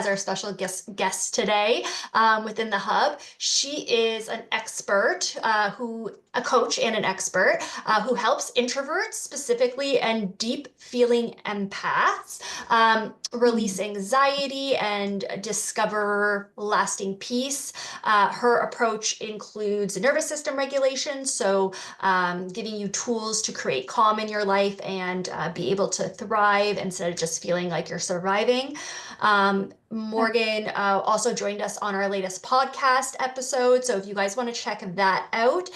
as our special guest today within the hub. She is an expert a coach and an expert who helps introverts specifically and deep feeling empaths release anxiety and discover lasting peace. Her approach includes nervous system regulation, so giving you tools to create calm in your life and be able to thrive instead of just feeling like you're surviving. Morgan also joined us on our latest podcast episode. So if you guys want to check that out,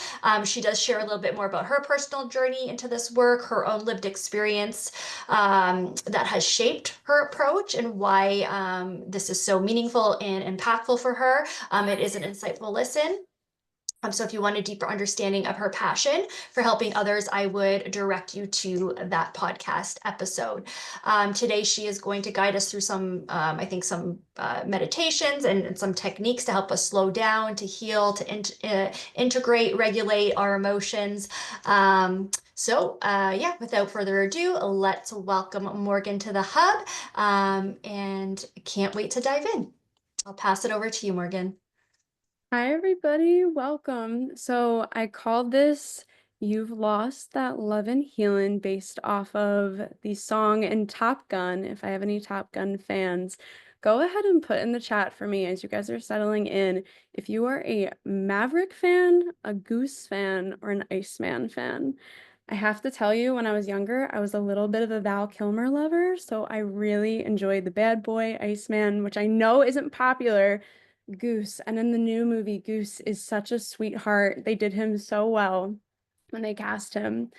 she does share a little bit more about her personal journey into this work, her own lived experience that has shaped her approach and why this is so meaningful and impactful for her. It is an insightful listen. So if you want a deeper understanding of her passion for helping others, I would direct you to that podcast episode. Today, she is going to guide us through some, I think, some meditations and some techniques to help us slow down, to heal, to integrate, regulate our emotions. Yeah, without further ado, let's welcome Morgan to the hub, and can't wait to dive in. I'll pass it over to you, Morgan. Hi, everybody. Welcome. So I called this You've Lost That Love and Healin' based off of the song in Top Gun. If I have any Top Gun fans, go ahead and put in the chat for me as you guys are settling in. If you are a Maverick fan, a Goose fan, or an Iceman fan. I have to tell you, when I was younger, I was a little bit of a Val Kilmer lover, so I really enjoyed the bad boy Iceman, which I know isn't popular, Goose. And in the new movie, Goose is such a sweetheart. They did him so well when they cast him.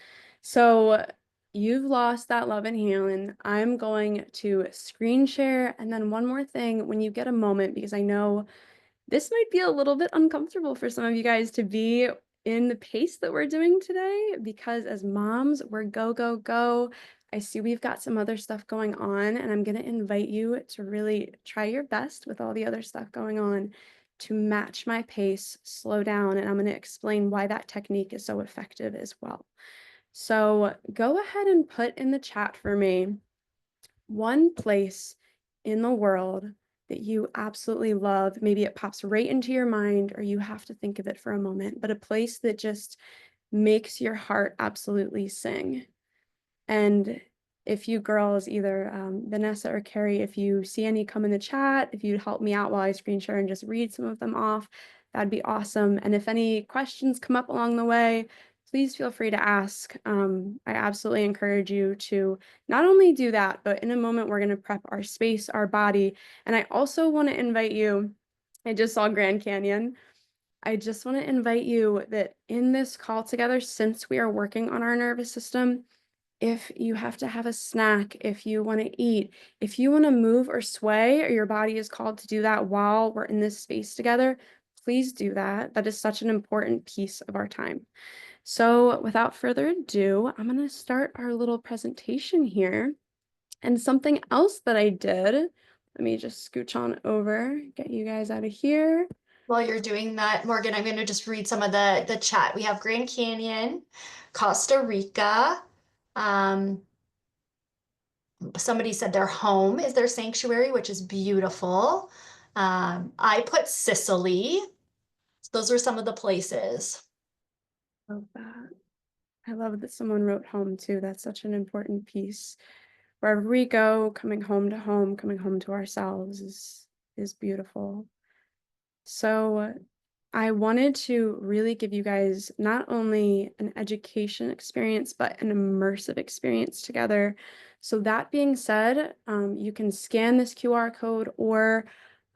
So You've Lost That Love and Healing. I'm going to screen share. And then one more thing, when you get a moment, because I know this might be a little bit uncomfortable for some of you guys to be in the pace that we're doing today, because as moms, we're go, go, go. I see we've got some other stuff going on, and I'm going to invite you to really try your best with all the other stuff going on to match my pace, slow down, and I'm going to explain why that technique is so effective as well. So go ahead and put in the chat for me one place in the world that you absolutely love. Maybe it pops right into your mind, or you have to think of it for a moment, but a place that just makes your heart absolutely sing. And if you girls, either Vanessa or Carrie, if you see any come in the chat, if you'd help me out while I screen share and just read some of them off, that'd be awesome. And if any questions come up along the way, please feel free to ask. I absolutely encourage you to not only do that, but in a moment, we're going to prep our space, our body. And I also want to invite you, I just saw Grand Canyon. I just want to invite you that in this call together, since we are working on our nervous system, if you have to have a snack, if you want to eat, if you want to move or sway, or your body is called to do that while we're in this space together, please do that. That is such an important piece of our time. So without further ado, I'm going to start our little presentation here. And something else that I did, let me just scooch on over, get you guys out of here. While you're doing that, Morgan, I'm going to just read some of the chat. We have Grand Canyon, Costa Rica. Somebody said their home is their sanctuary, which is beautiful. I put Sicily. Those are some of the places. Love that. I love that someone wrote home too. That's such an important piece. Wherever we go, coming home to ourselves is beautiful. So I wanted to really give you guys not only an education experience, but an immersive experience together. So that being said, you can scan this QR code, or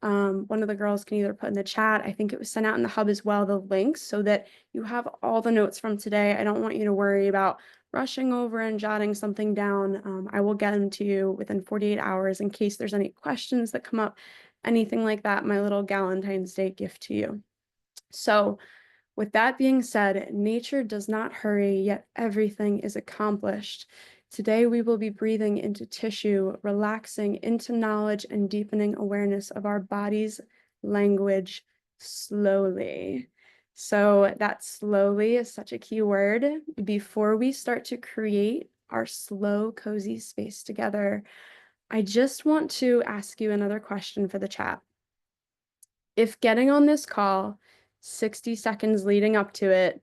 one of the girls can either put in the chat, I think it was sent out in the hub as well, the links, so that you have all the notes from today. I don't want you to worry about rushing over and jotting something down. I will get them to you within 48 hours in case there's any questions that come up, anything like that, my little Valentine's Day gift to you. So with that being said, nature does not hurry, yet everything is accomplished. Today, we will be breathing into tissue, relaxing into knowledge, and deepening awareness of our body's language slowly. So that slowly is such a key word. Before we start to create our slow, cozy space together, I just want to ask you another question for the chat. If getting on this call, 60 seconds leading up to it,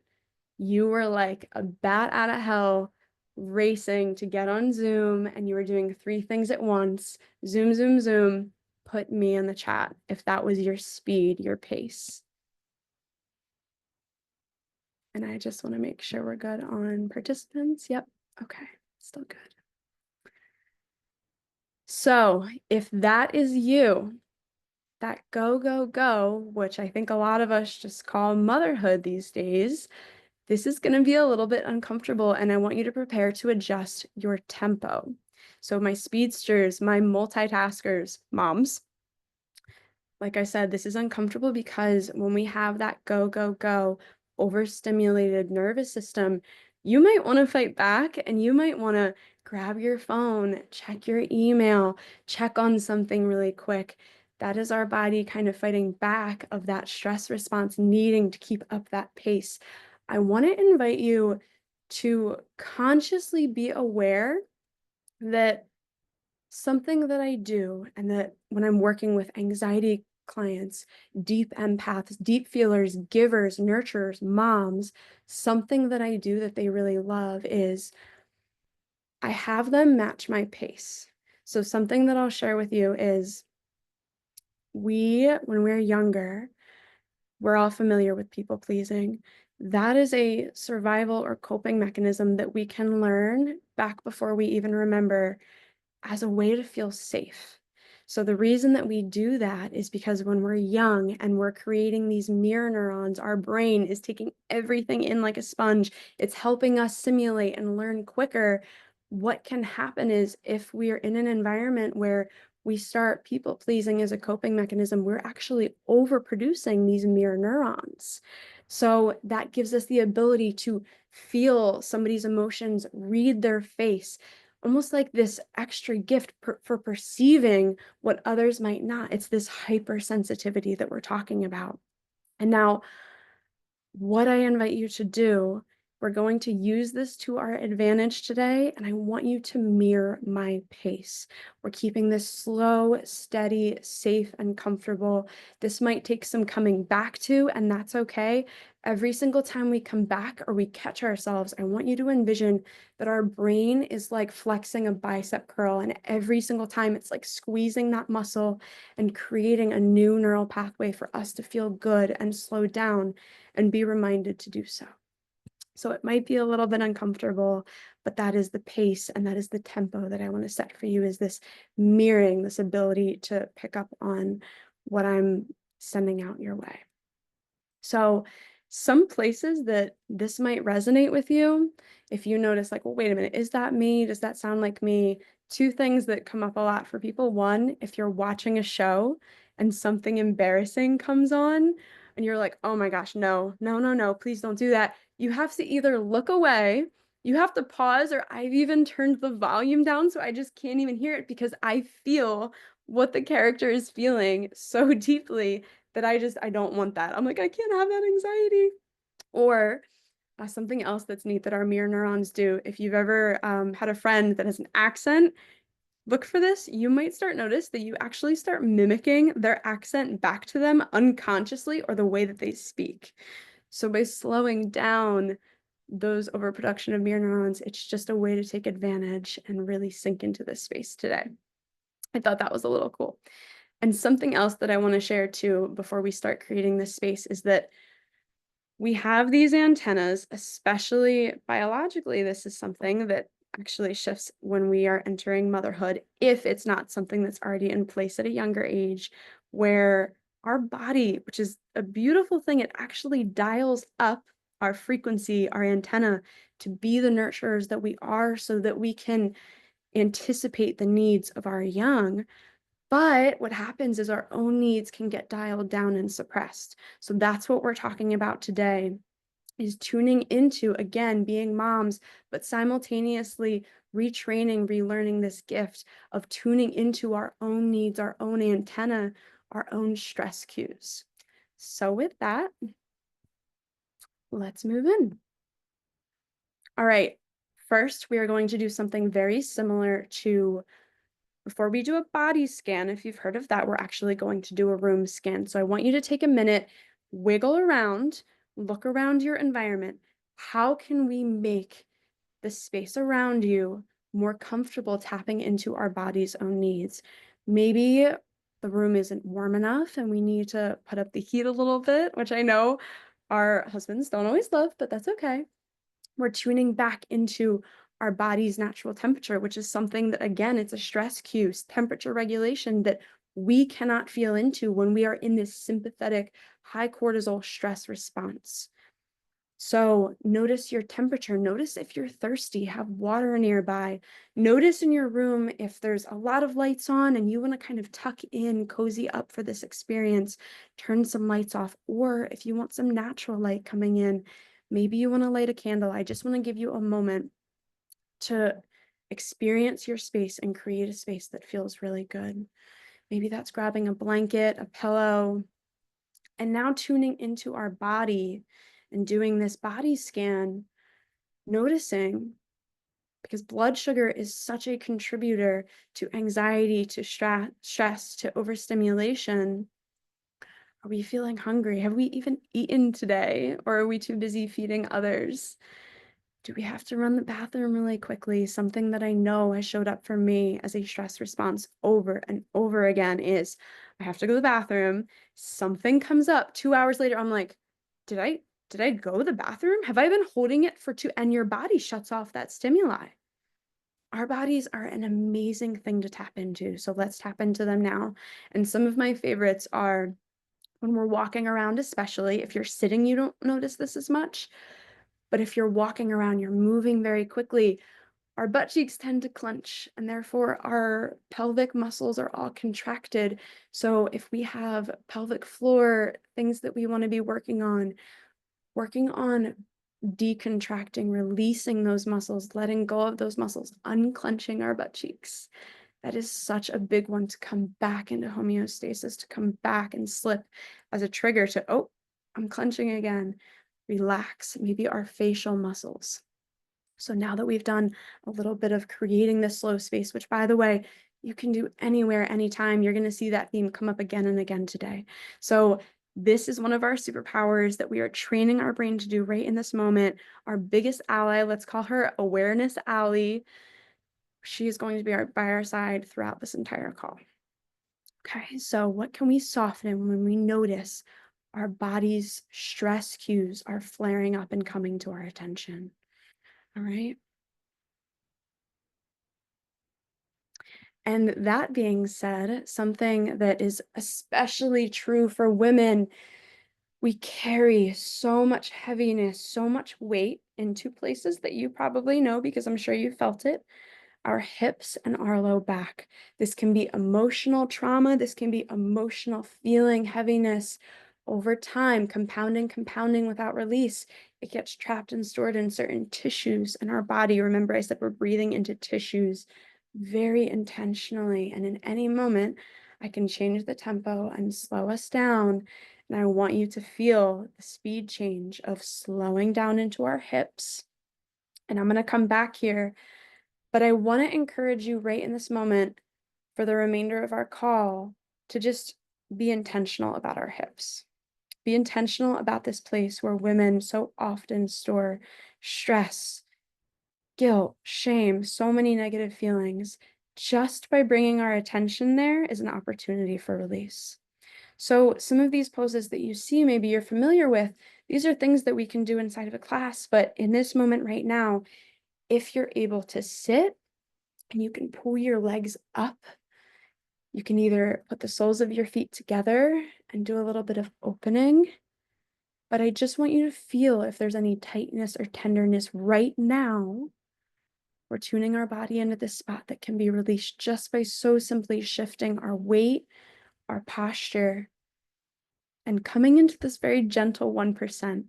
you were like a bat out of hell racing to get on Zoom and you were doing three things at once, Zoom, Zoom, Zoom, put me in the chat if that was your speed, your pace. And I just want to make sure we're good on participants. Yep. Okay. Still good. So if that is you, that go, go, go, which I think a lot of us just call motherhood these days, this is going to be a little bit uncomfortable, and I want you to prepare to adjust your tempo. So my speedsters, my multitaskers, moms, like I said, this is uncomfortable because when we have that go, go, go, overstimulated nervous system, you might want to fight back and you might want to grab your phone, check your email, check on something really quick. That is our body kind of fighting back of that stress response, needing to keep up that pace. I want to invite you to consciously be aware that something that I do, and that when I'm working with anxiety clients, deep empaths, deep feelers, givers, nurturers, moms, something that I do that they really love is I have them match my pace. So something that I'll share with you is when we're younger, we're all familiar with people pleasing. That is a survival or coping mechanism that we can learn back before we even remember as a way to feel safe. So the reason that we do that is because when we're young and we're creating these mirror neurons, our brain is taking everything in like a sponge. It's helping us simulate and learn quicker. What can happen is if we are in an environment where we start people pleasing as a coping mechanism, we're actually overproducing these mirror neurons. So that gives us the ability to feel somebody's emotions, read their face, almost like this extra gift for perceiving what others might not. It's this hypersensitivity that we're talking about. And now, what I invite you to do, we're going to use this to our advantage today, and I want you to mirror my pace. We're keeping this slow, steady, safe, and comfortable. This might take some coming back to, and that's okay. Every single time we come back or we catch ourselves, I want you to envision that our brain is like flexing a bicep curl, and every single time it's like squeezing that muscle and creating a new neural pathway for us to feel good and slow down and be reminded to do so. So it might be a little bit uncomfortable, but that is the pace and that is the tempo that I want to set for you, is this mirroring, this ability to pick up on what I'm sending out your way. So some places that this might resonate with you, if you notice like, well, wait a minute, is that me? Does that sound like me? Two things that come up a lot for people. One, if you're watching a show and something embarrassing comes on and you're like, oh my gosh, no, no, no, no, please don't do that. You have to either look away, you have to pause, or I've even turned the volume down so I just can't even hear it because I feel what the character is feeling so deeply that I don't want that. I'm like, I can't have that anxiety. Or something else that's neat that our mirror neurons do. If you've ever had a friend that has an accent, look for this. You might notice that you actually start mimicking their accent back to them unconsciously, or the way that they speak. So by slowing down those overproduction of mirror neurons, it's just a way to take advantage and really sink into this space today. I thought that was a little cool. And something else that I want to share too before we start creating this space is that we have these antennas, especially biologically. This is something that actually shifts when we are entering motherhood, if it's not something that's already in place at a younger age, where our body, which is a beautiful thing, it actually dials up our frequency, our antenna, to be the nurturers that we are so that we can anticipate the needs of our young. But what happens is our own needs can get dialed down and suppressed. So that's what we're talking about today, is tuning into, again, being moms, but simultaneously retraining, relearning this gift of tuning into our own needs, our own antenna, our own stress cues. So with that, let's move in. All right, first, we are going to do something very similar to Before we do a body scan, if you've heard of that, we're actually going to do a room scan. So I want you to take a minute, wiggle around, look around your environment. How can we make the space around you more comfortable tapping into our body's own needs? Maybe the room isn't warm enough and we need to put up the heat a little bit, which I know our husbands don't always love, but that's okay. We're tuning back into our body's natural temperature, which is something that, again, it's a stress cue, temperature regulation that we cannot feel into when we are in this sympathetic, high cortisol stress response. So notice your temperature. Notice if you're thirsty, have water nearby. Notice in your room if there's a lot of lights on and you want to kind of tuck in, cozy up for this experience, turn some lights off. Or if you want some natural light coming in, maybe you want to light a candle. I just want to give you a moment to experience your space and create a space that feels really good. Maybe that's grabbing a blanket, a pillow, and now tuning into our body and doing this body scan, noticing, because blood sugar is such a contributor to anxiety, to stress, to overstimulation. Are we feeling hungry? Have we even eaten today? Or are we too busy feeding others? Do we have to run the bathroom really quickly? Something that I know has showed up for me as a stress response over and over again is I have to go to the bathroom. Something comes up 2 hours later. I'm like, did I go to the bathroom? Have I been holding it for two? And your body shuts off that stimuli. Our bodies are an amazing thing to tap into. So let's tap into them now. And some of my favorites are when we're walking around, especially if you're sitting, you don't notice this as much. But if you're walking around, you're moving very quickly, our butt cheeks tend to clench, and therefore our pelvic muscles are all contracted. So if we have pelvic floor, things that we want to be working on decontracting, releasing those muscles, letting go of those muscles, unclenching our butt cheeks. That is such a big one to come back into homeostasis, to come back and slip as a trigger to, oh, I'm clenching again. Relax, maybe our facial muscles. So now that we've done a little bit of creating this slow space, which by the way, you can do anywhere, anytime, you're going to see that theme come up again and again today. So this is one of our superpowers that we are training our brain to do right in this moment. Our biggest ally, let's call her Awareness Ally. She is going to be by our side throughout this entire call. Okay, so what can we soften when we notice our body's stress cues are flaring up and coming to our attention? All right. And that being said, something that is especially true for women, we carry so much heaviness, so much weight into places that you probably know because I'm sure you felt it, our hips and our low back. This can be emotional trauma. This can be emotional feeling, heaviness over time, compounding without release. It gets trapped and stored in certain tissues in our body. Remember, I said we're breathing into tissues very intentionally. And in any moment, I can change the tempo and slow us down. And I want you to feel the speed change of slowing down into our hips. And I'm going to come back here, but I want to encourage you right in this moment for the remainder of our call to just be intentional about our hips. Be intentional about this place where women so often store stress, guilt, shame, so many negative feelings. Just by bringing our attention there is an opportunity for release. So some of these poses that you see, maybe you're familiar with, these are things that we can do inside of a class. But in this moment right now, if you're able to sit and you can pull your legs up, you can either put the soles of your feet together and do a little bit of opening. But I just want you to feel if there's any tightness or tenderness right now. We're tuning our body into this spot that can be released just by so simply shifting our weight, our posture, and coming into this very gentle 1%.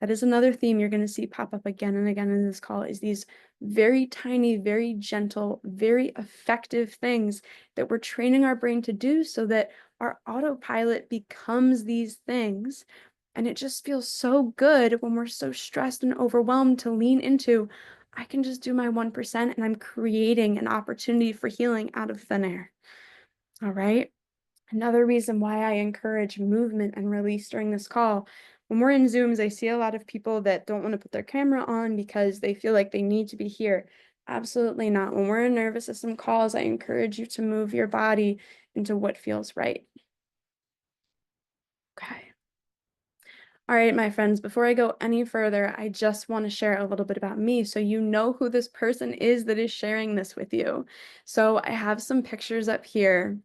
That is another theme you're going to see pop up again and again in this call is these very tiny, very gentle, very effective things that we're training our brain to do so that our autopilot becomes these things. And it just feels so good when we're so stressed and overwhelmed to lean into, I can just do my 1% and I'm creating an opportunity for healing out of thin air. All right. Another reason why I encourage movement and release during this call. When we're in Zooms, I see a lot of people that don't want to put their camera on because they feel like they need to be here. Absolutely not. When we're in nervous system calls, I encourage you to move your body into what feels right. Okay. All right, my friends, before I go any further, I just want to share a little bit about me so you know who this person is that is sharing this with you. So I have some pictures up here.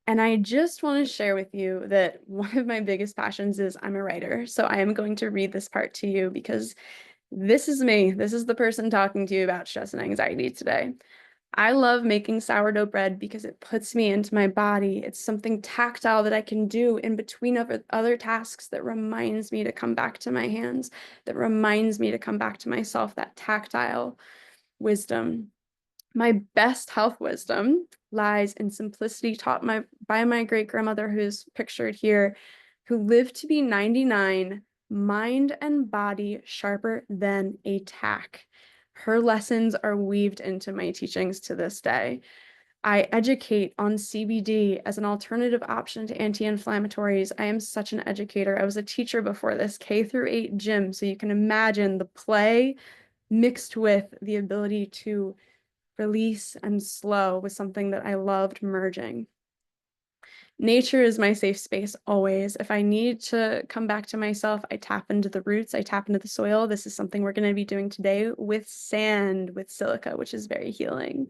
And I just want to share with you that one of my biggest passions is I'm a writer. So I am going to read this part to you because this is me. This is the person talking to you about stress and anxiety today. I love making sourdough bread because it puts me into my body. It's something tactile that I can do in between other tasks that reminds me to come back to my hands, that reminds me to come back to myself, that tactile wisdom. My best health wisdom lies in simplicity taught by my great grandmother, who's pictured here, who lived to be 99, mind and body sharper than a tack. Her lessons are weaved into my teachings to this day. I educate on CBD as an alternative option to anti-inflammatories. I am such an educator. I was a teacher before this, K through 8 gym, so you can imagine the play mixed with the ability to release and slow was something that I loved merging. Nature is my safe space always. If I need to come back to myself, I tap into the roots, I tap into the soil. This is something we're going to be doing today with sand, with silica, which is very healing.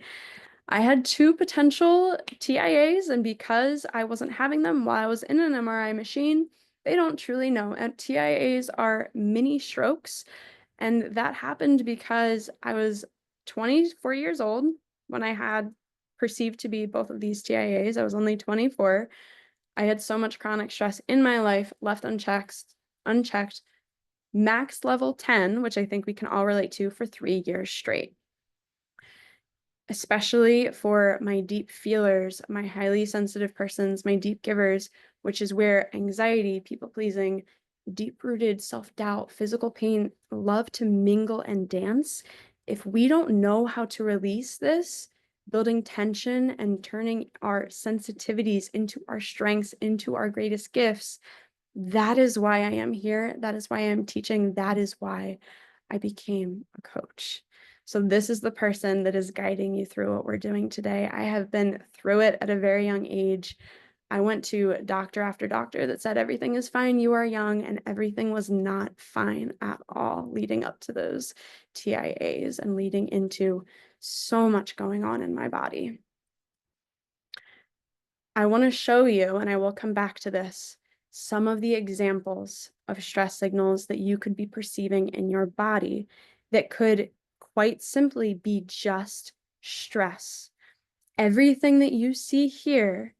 I had 2 potential TIAs, and because I wasn't having them while I was in an MRI machine, they don't truly know. And TIAs are mini strokes. And that happened because I was 24 years old when I had perceived to be both of these TIAs. I was only 24. I had so much chronic stress in my life left unchecked, max level 10, which I think we can all relate to, for 3 years straight. Especially for my deep feelers, my highly sensitive persons, my deep givers, which is where anxiety, people pleasing, deep-rooted self-doubt, physical pain love to mingle and dance. If we don't know how to release this, building tension and turning our sensitivities into our strengths, into our greatest gifts, that is why I am here. That is why I'm teaching. That is why I became a coach. So this is the person that is guiding you through what we're doing today. I have been through it at a very young age. I went to doctor after doctor that said everything is fine, you are young, and everything was not fine at all leading up to those TIAs and leading into so much going on in my body. I want to show you, and I will come back to this, some of the examples of stress signals that you could be perceiving in your body that could quite simply be just stress. Everything that you see here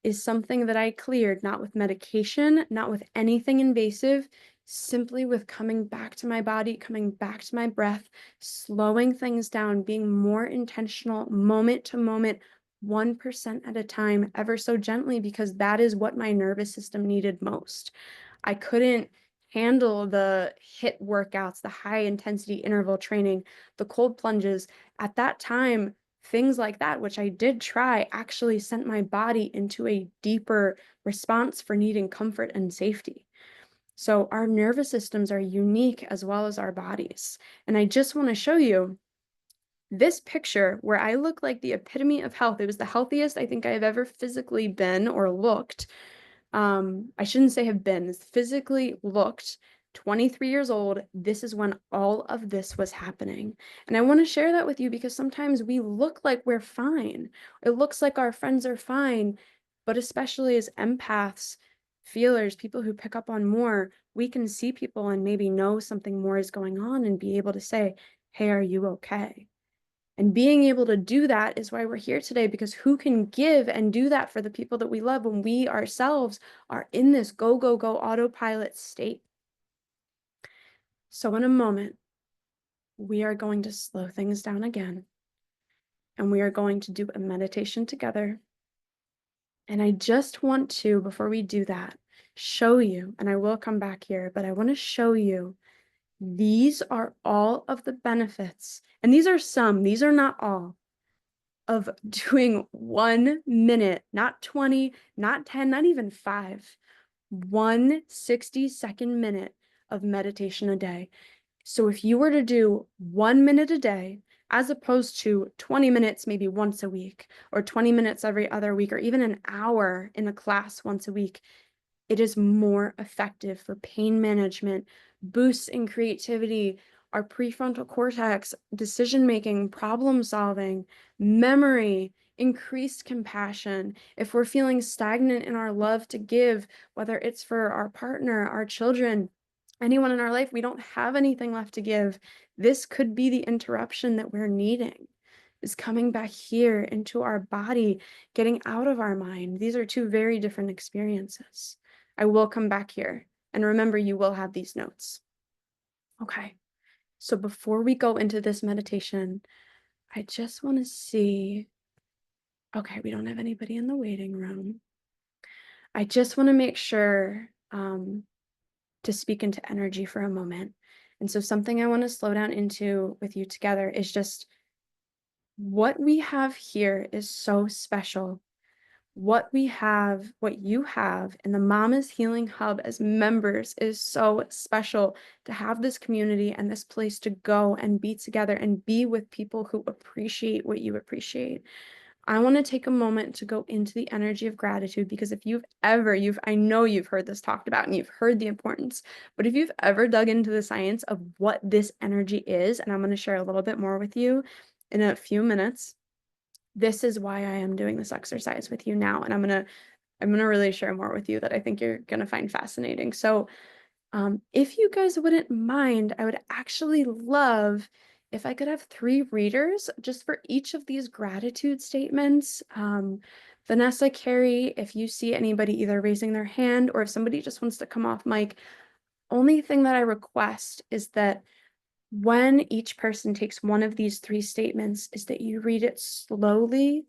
is something that I cleared, not with medication, not with anything invasive, simply with coming back to my body, coming back to my breath, slowing things down, being more intentional, moment to moment, 1% at a time, ever so gently, because that is what my nervous system needed most. I couldn't handle the HIIT workouts, the high intensity interval training, the cold plunges. At that time, things like that, which I did try, actually sent my body into a deeper response for needing comfort and safety. So our nervous systems are unique as well as our bodies. And I just want to show you this picture where I look like the epitome of health. It was the healthiest I think I've ever physically been or looked. I shouldn't say have been, physically looked 23 years old. This is when all of this was happening. And I want to share that with you because sometimes we look like we're fine. It looks like our friends are fine, but especially as empaths, feelers, people who pick up on more, we can see people and maybe know something more is going on and be able to say, hey, are you okay? And being able to do that is why we're here today, because who can give and do that for the people that we love when we ourselves are in this go, go, go autopilot state? So in a moment, we are going to slow things down again, and we are going to do a meditation together. And I just want to, before we do that, show you, and I will come back here, but I want to show you These are all of the benefits, and these are some, these are not all, of doing 1 minute, not 20, not 10, not even 5, 1 60-second minute of meditation a day. So if you were to do 1 minute a day, as opposed to 20 minutes maybe once a week, or 20 minutes every other week, or even an hour in a class once a week, it is more effective for pain management, boosts in creativity, our prefrontal cortex, decision making, problem solving, memory, increased compassion. If we're feeling stagnant in our love to give, whether it's for our partner, our children, anyone in our life, we don't have anything left to give. This could be the interruption that we're needing, is coming back here into our body, getting out of our mind. These are two very different experiences. I will come back here. And remember, you will have these notes. Okay. So before we go into this meditation, I just want to see. Okay, we don't have anybody in the waiting room. I just want to make sure to speak into energy for a moment. And so, something I want to slow down into with you together is just what we have here is so special. What we have, what you have in the Mama's Healing Hub as members is so special, to have this community and this place to go and be together and be with people who appreciate what you appreciate. I want to take a moment to go into the energy of gratitude, because if I know you've heard this talked about and you've heard the importance, but if you've ever dug into the science of what this energy is, and I'm going to share a little bit more with you in a few minutes, this is why I am doing this exercise with you now. And I'm gonna really share more with you that I think you're gonna find fascinating. So if you guys wouldn't mind, I would actually love if I could have 3 readers just for each of these gratitude statements. Vanessa, Carrie, if you see anybody either raising their hand or if somebody just wants to come off mic, only thing that I request is that when each person takes one of these 3 statements, is that you read it slowly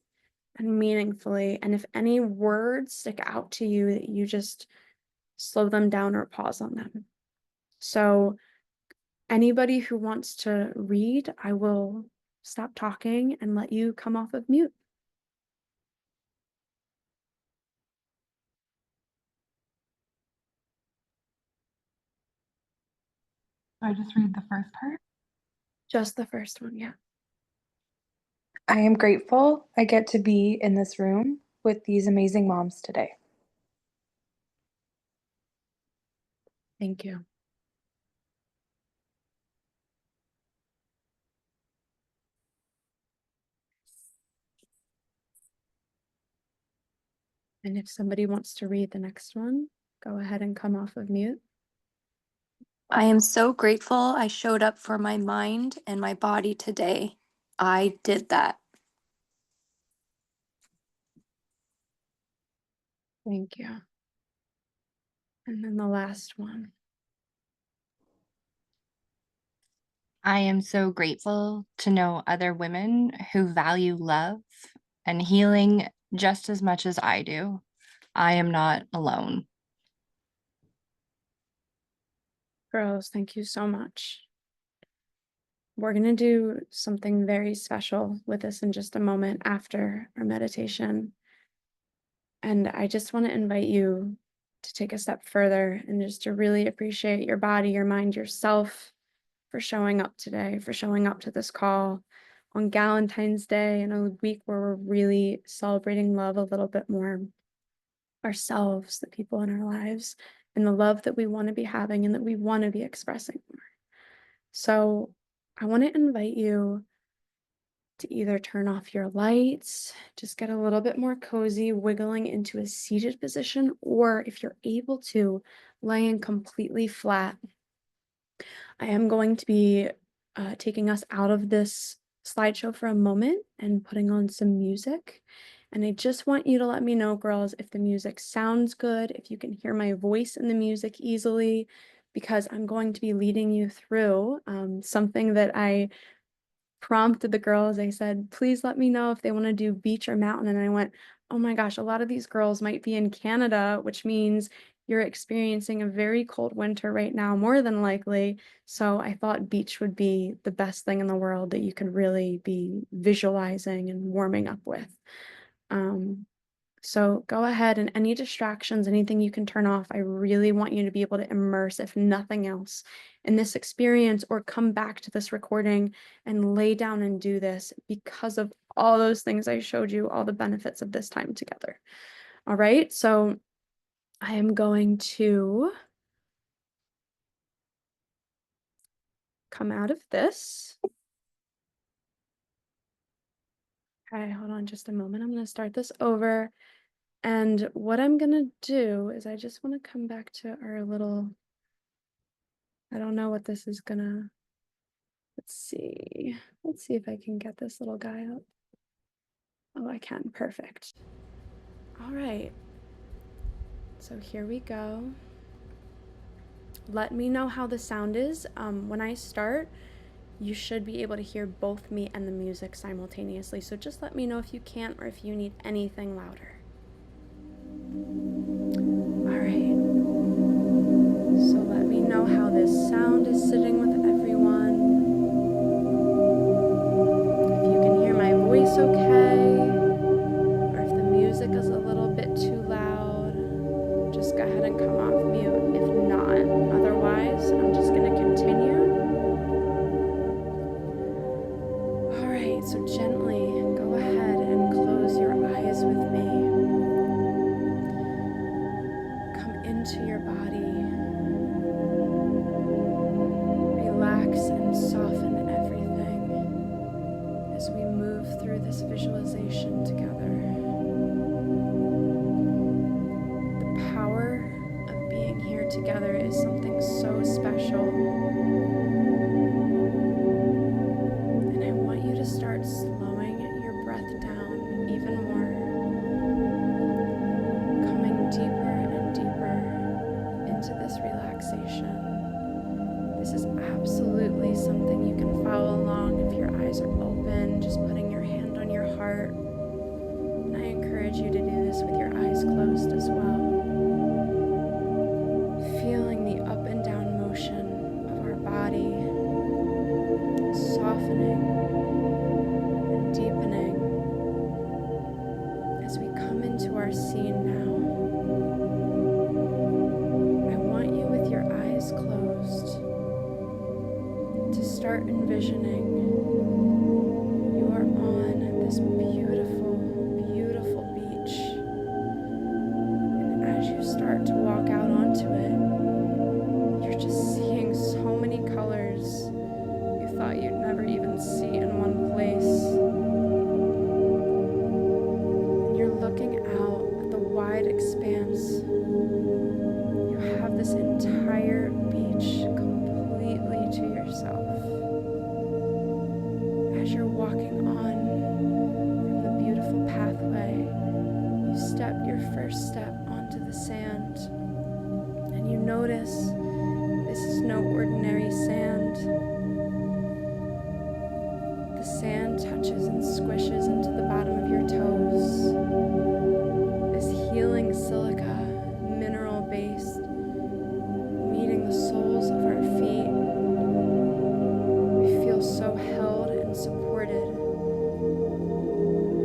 and meaningfully. And if any words stick out to you, that you just slow them down or pause on them. So anybody who wants to read, I will stop talking and let you come off of mute. So I just read the first part. Just the first one, yeah. I am grateful I get to be in this room with these amazing moms today. Thank you. And if somebody wants to read the next one, go ahead and come off of mute. I am so grateful I showed up for my mind and my body today. I did that. Thank you. And then the last one. I am so grateful to know other women who value love and healing just as much as I do. I am not alone. Girls, thank you so much. We're going to do something very special with this in just a moment after our meditation. And I just want to invite you to take a step further and just to really appreciate your body, your mind, yourself for showing up today, for showing up to this call on Valentine's Day, in a week where we're really celebrating love a little bit more, ourselves, the people in our lives, and the love that we want to be having and that we want to be expressing more. So I want to invite you to either turn off your lights, just get a little bit more cozy, wiggling into a seated position, or if you're able to, laying completely flat. I am going to be taking us out of this slideshow for a moment and putting on some music. And I just want you to let me know, girls, if the music sounds good, if you can hear my voice in the music easily, because I'm going to be leading you through something that I prompted the girls. I said, please let me know if they want to do beach or mountain. And I went, oh my gosh, a lot of these girls might be in Canada, which means You're experiencing a very cold winter right now, more than likely. So I thought beach would be the best thing in the world that you could really be visualizing and warming up with. So go ahead, and any distractions, anything you can turn off, I really want you to be able to immerse, if nothing else, in this experience, or come back to this recording and lay down and do this because of all those things I showed you, all the benefits of this time together. All right, so I am going to come out of this. Okay, hold on just a moment. I'm going to start this over. And what I'm going to do is I just want to come back to our little, I don't know what this is going to, let's see. Let's see if I can get this little guy up. Oh, I can. Perfect. All right. So here we go. Let me know how the sound is. When I start, you should be able to hear both me and the music simultaneously. So just let me know if you can't or if you need anything louder. All right. So let me know how this sound is sitting with everyone. If you can hear my voice okay, or if the music is a little bit too loud, just go ahead and come off mute. If not, otherwise, I'm just going to continue. All right, so gently go ahead and close your eyes with me. Come into your body. Relax and soften everything as we move through this visualization together. The power of being here together is something so special. And I want you to start slowing your breath down even more, coming deeper and deeper into this relaxation. This is absolutely something you can follow along if your eyes are open, just putting your hand on your heart. And I encourage you to do this with your eyes closed as well. Feeling the up and down motion of our body, softening and deepening as we come into our scene now. I want you, with your eyes closed, to start envisioning you are on this beautiful, beautiful beach. And as you start to walk out onto it, you're just seeing so many colors you thought you'd never even see in one place. And you're looking out at the wide expanse. You have this entire beach completely to yourself. As you're walking on from the beautiful pathway, you step your first step onto the sand, and you notice this is no ordinary sand. The sand touches and squishes into the bottom of your toes. This healing silica, mineral-based, meeting the soles of our feet. We feel so held and supported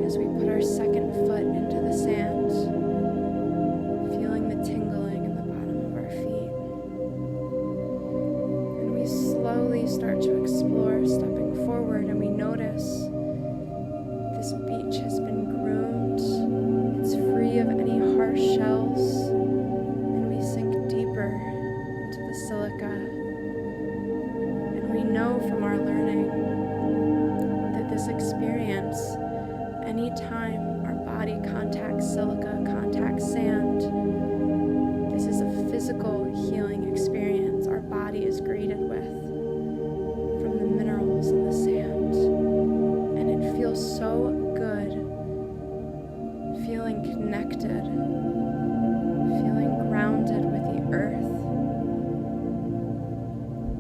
as we put our second foot into the sand, feeling the tingling in the bottom of our feet. And we slowly start to explore, stepping forward, and we notice this beach has been groomed. It's free of any harsh shells, and we sink deeper into the silica. And we know from our learning that this experience, anytime our body contacts silica, contacts sand, this is a physical healing experience our body is greeted with from the minerals in the sand. And it feels so good, feeling connected, feeling grounded with the earth.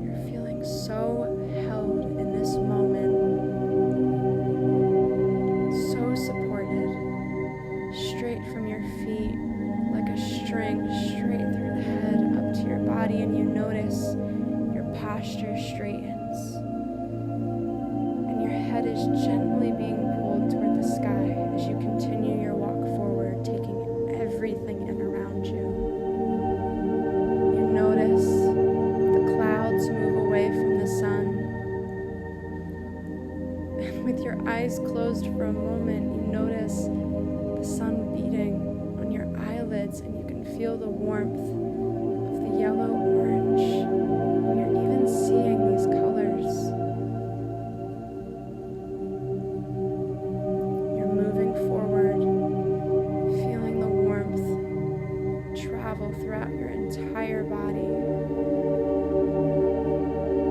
You're feeling so held in this moment, so supported, straight from your feet, like a string straight through and you notice your posture straightens and your head is gently being pulled toward the sky as you continue your walk forward, taking everything in around you. You notice the clouds move away from the sun, and with your eyes closed for a moment, you notice the sun beating on your eyelids, and you can feel the warmth of the yellow-orange. You're even seeing these colors. You're moving forward, feeling the warmth travel throughout your entire body,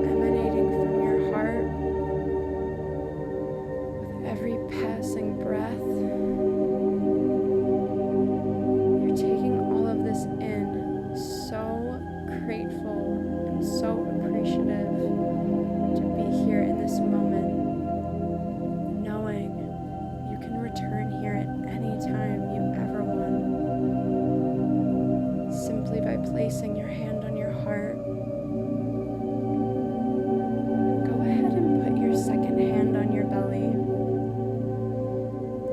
emanating from your heart with every passing breath. Taking all of this in, so grateful and so appreciative to be here in this moment, knowing you can return here at any time you ever want, simply by placing your hand on your heart. Go ahead and put your second hand on your belly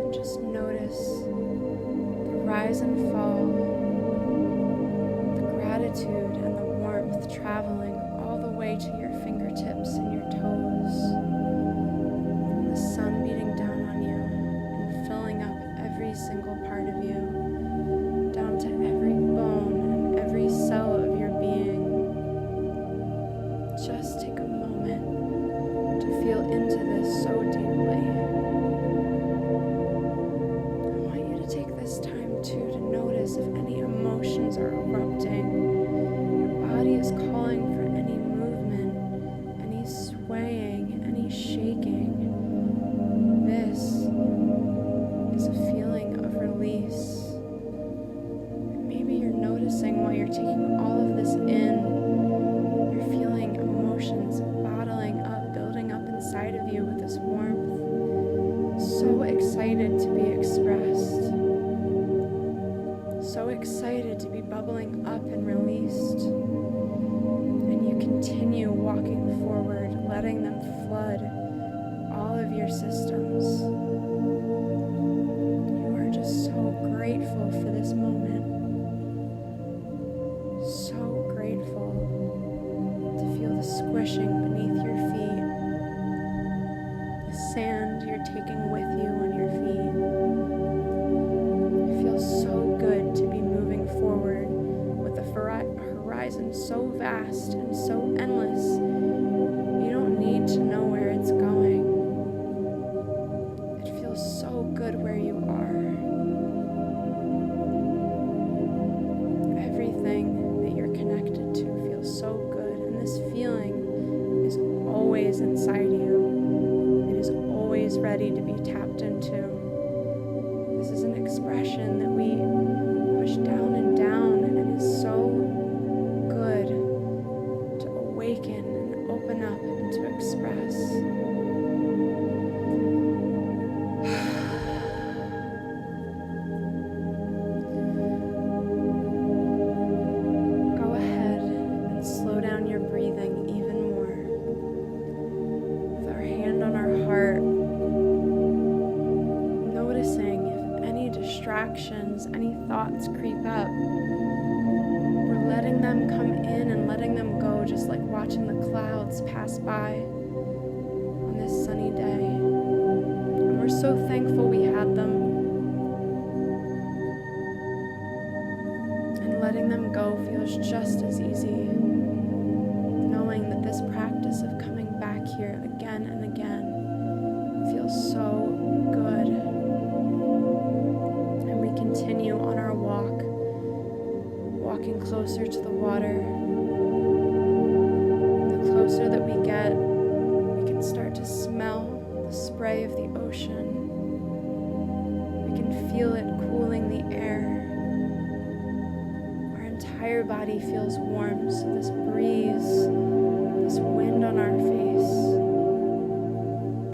and just notice rise and fall, the gratitude and the warmth traveling all the way to your fingertips and your toes, from the sun beating down on you and filling up every single part of you, down to every bone and every cell of your being. Just take a moment to feel into this so deeply. Take this time too to notice if any emotions are erupting. Your body is calling for any movement, any swaying, any shaking. This is a feeling of release. And maybe you're noticing while you're taking all of this in, you're feeling emotions bottling up, building up inside of you with this warmth. So excited to be expressed. So excited to be bubbling up and released. And you continue walking forward, letting them flood all of your systems. You are just so grateful for this moment. So grateful to feel the squishing beneath your feet, the sand you're taking with you on your feet. It feels so good to be moving forward with the horizon so vast and so endless. You don't need to know where it's going. It feels so good where you are. Everything that you're connected to feels so good, and this feeling is always inside you. It is always ready to be tapped into. This is an expression that we push down and down, and is so good to awaken and open up and to express. Go ahead and slow down your breathing even more. With our hand on our heart, noticing if any distractions, any thoughts creep up, we're letting them come in and letting them go, just like watching the clouds pass by on this sunny day. And we're so thankful we had them. And letting them go feels just as easy, knowing that this practice of coming back here again and again feels so good. And we continue on our walk, walking closer to the water. And the closer that we get, we can start to smell the spray of the ocean. We can feel it cooling the air. Our entire body feels warm, so this breeze, this wind on our face,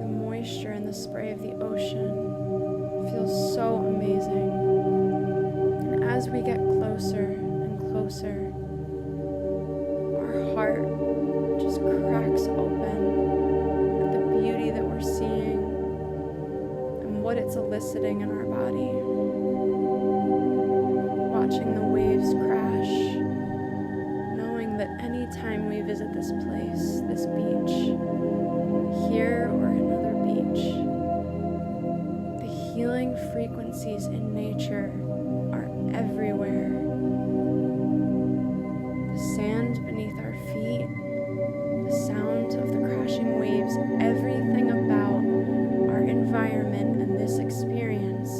the moisture and the spray of the ocean feels so amazing. And as we get closer and closer, our heart just cracks open at the beauty that we're seeing and what it's eliciting in our body. Watching the waves crash, knowing that anytime we visit this place, this beach, here or another beach, the healing frequencies in nature are everywhere. The sand beneath our feet, the sound of the crashing waves, everything about our environment and this experience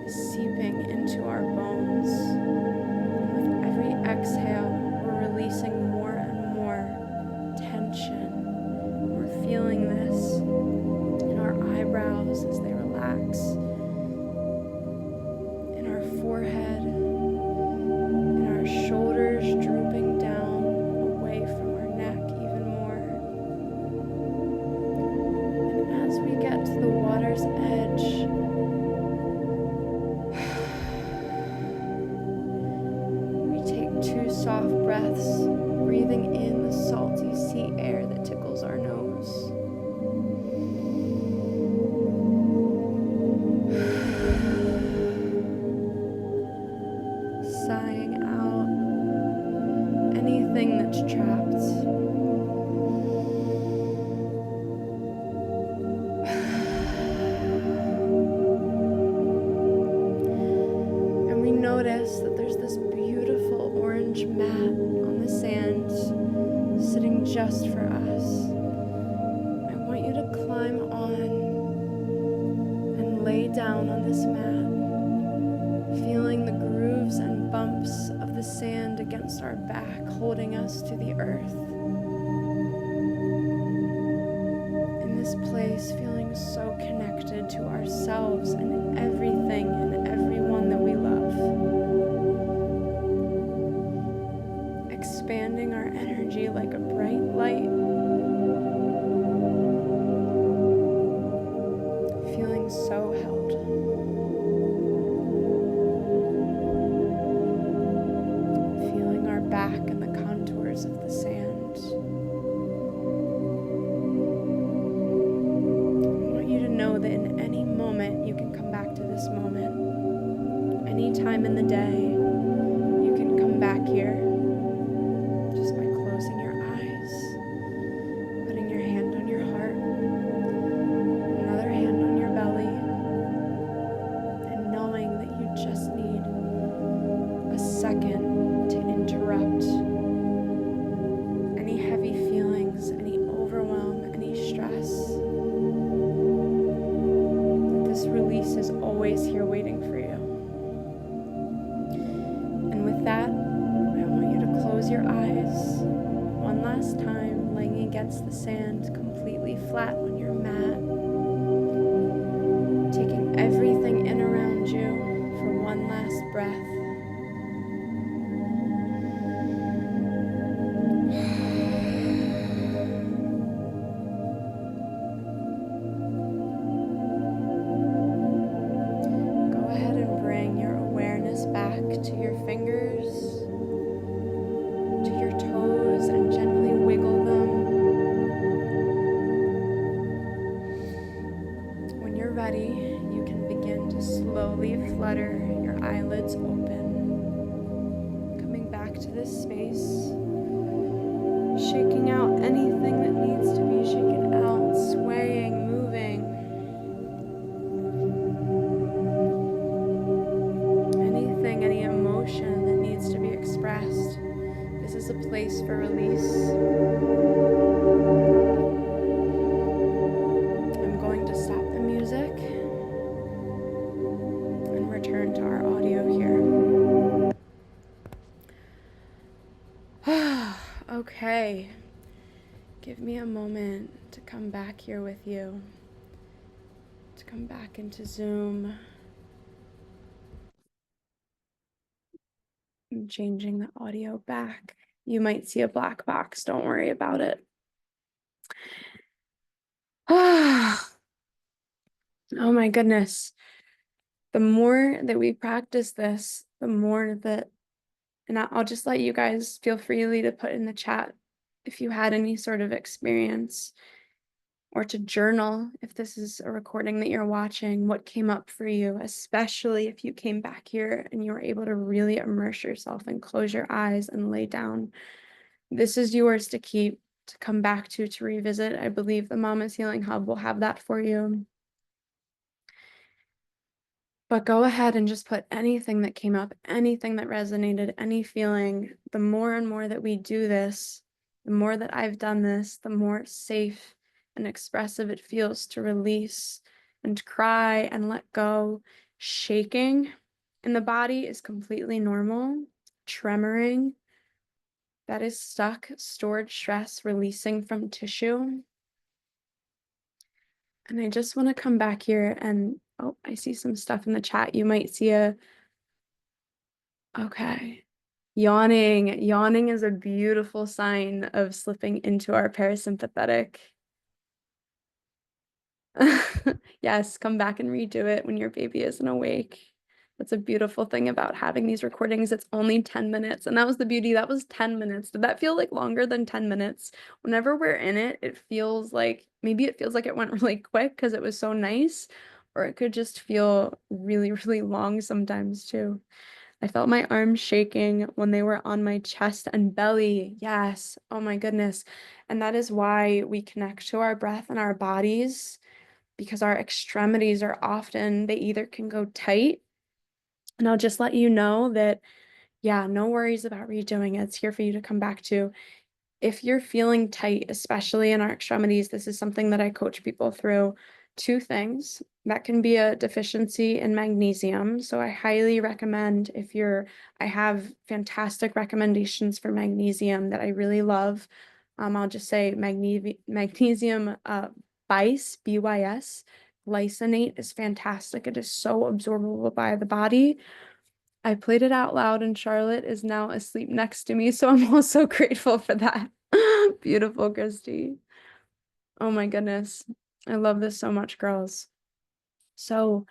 is seeping into our bones. And with every exhale, we're releasing more and more tension. We're feeling this in our eyebrows as they relax, in our forehead, in our shoulders drooping down away from our neck even more. And as we get to the water's edge, we take 2 soft breaths, breathing in the salty sea air that tickles our nose. Sighing out anything that's trapped. And we notice that there's this beautiful orange mat on the sand sitting just for us. I want you to climb on and lay down on this mat, feeling the grooves and bumps of the sand against our back, holding us to the earth. In this place, feeling so connected to ourselves and everything and everyone that we love. Expanding our energy like a bright light. Feeling so held. Feeling our back and the contours of the sand. I want you to know that in any moment you can come back to this moment. Any time in the day, you can come back here just by closing your eyes, putting your hand on your heart, another hand on your belly, and knowing that you just need a second to interrupt any heavy feelings, any overwhelm, any stress. That this release is always here waiting for you. And with that, I want you to close your eyes one last time, laying against the sand, completely flat on your mat, taking everything in around you for one last breath. Go ahead and bring your awareness back to your fingers, to your toes, and gently wiggle them. When you're ready, you can begin to slowly flutter your eyelids open, coming back to this space, shaking out anything that needs to be shaken out, swaying, moving. Anything, any emotion that needs to be expressed. This is a place for release. I'm going to stop the music and return to our audio here. Okay. Give me a moment to come back here with you, to come back into Zoom. I'm changing the audio back. You might see a black box. Don't worry about it. Oh my goodness. The more that we practice this, the more that And I'll just let you guys feel freely to put in the chat if you had any sort of experience, or to journal if this is a recording that you're watching, what came up for you, especially if you came back here and you were able to really immerse yourself and close your eyes and lay down. This is yours to keep, to come back to revisit. I believe the Mama's Healing Hub will have that for you. But go ahead and just put anything that came up, anything that resonated, any feeling. The more and more that we do this, the more that I've done this, the more safe and expressive it feels to release and cry and let go. Shaking in the body is completely normal. Tremoring, that is stuck, stored stress releasing from tissue. And I just want to come back here and, oh, I see some stuff in the chat. You might see okay. Yawning. Yawning is a beautiful sign of slipping into our parasympathetic. Yes, come back and redo it when your baby isn't awake. That's a beautiful thing about having these recordings. It's only 10 minutes. And that was the beauty. That was 10 minutes. Did that feel like longer than 10 minutes? Whenever we're in it, it feels like, maybe it feels like it went really quick because it was so nice, or it could just feel really, really long sometimes too. I felt my arms shaking when they were on my chest and belly. Yes. Oh my goodness. And that is why we connect to our breath and our bodies, because our extremities are often, they either can go tight. And I'll just let you know that, yeah, no worries about redoing it. It's here for you to come back to. If you're feeling tight, especially in our extremities, this is something that I coach people through. Two things. That can be a deficiency in magnesium. So I highly recommend, I have fantastic recommendations for magnesium that I really love. I'll just say magnesium BIS, BYS. Glycinate is fantastic. It is so absorbable by the body. I played it out loud and Charlotte is now asleep next to me, so I'm also grateful for that. Beautiful, Christy. Oh my goodness. I love this so much, girls. So,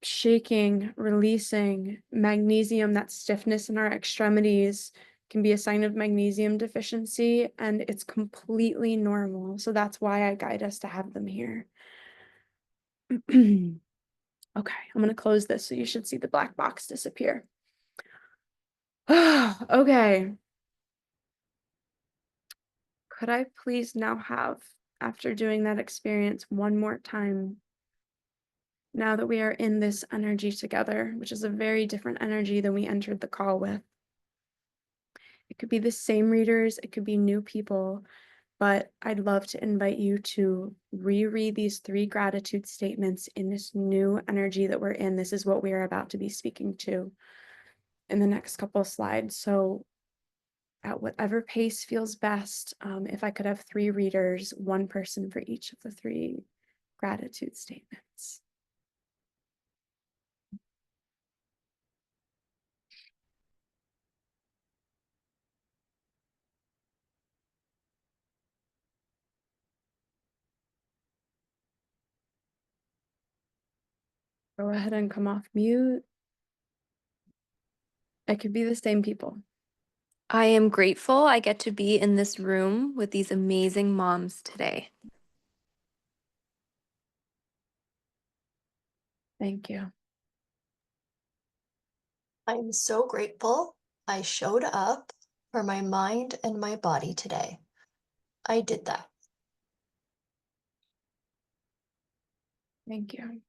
shaking, releasing magnesium, that stiffness in our extremities can be a sign of magnesium deficiency, and it's completely normal. So that's why I guide us to have them here. Okay, I'm going to close this so you should see the black box disappear. Okay. Could I please now have, after doing that experience one more time, now that we are in this energy together, which is a very different energy than we entered the call with. It could be the same readers, it could be new people, but I'd love to invite you to reread these 3 gratitude statements in this new energy that we're in. This is what we are about to be speaking to in the next couple of slides. So at whatever pace feels best, if I could have 3 readers, 1 person for each of the 3 gratitude statements. Go ahead and come off mute. It could be the same people. I am grateful I get to be in this room with these amazing moms today. Thank you. I'm so grateful I showed up for my mind and my body today. I did that. Thank you.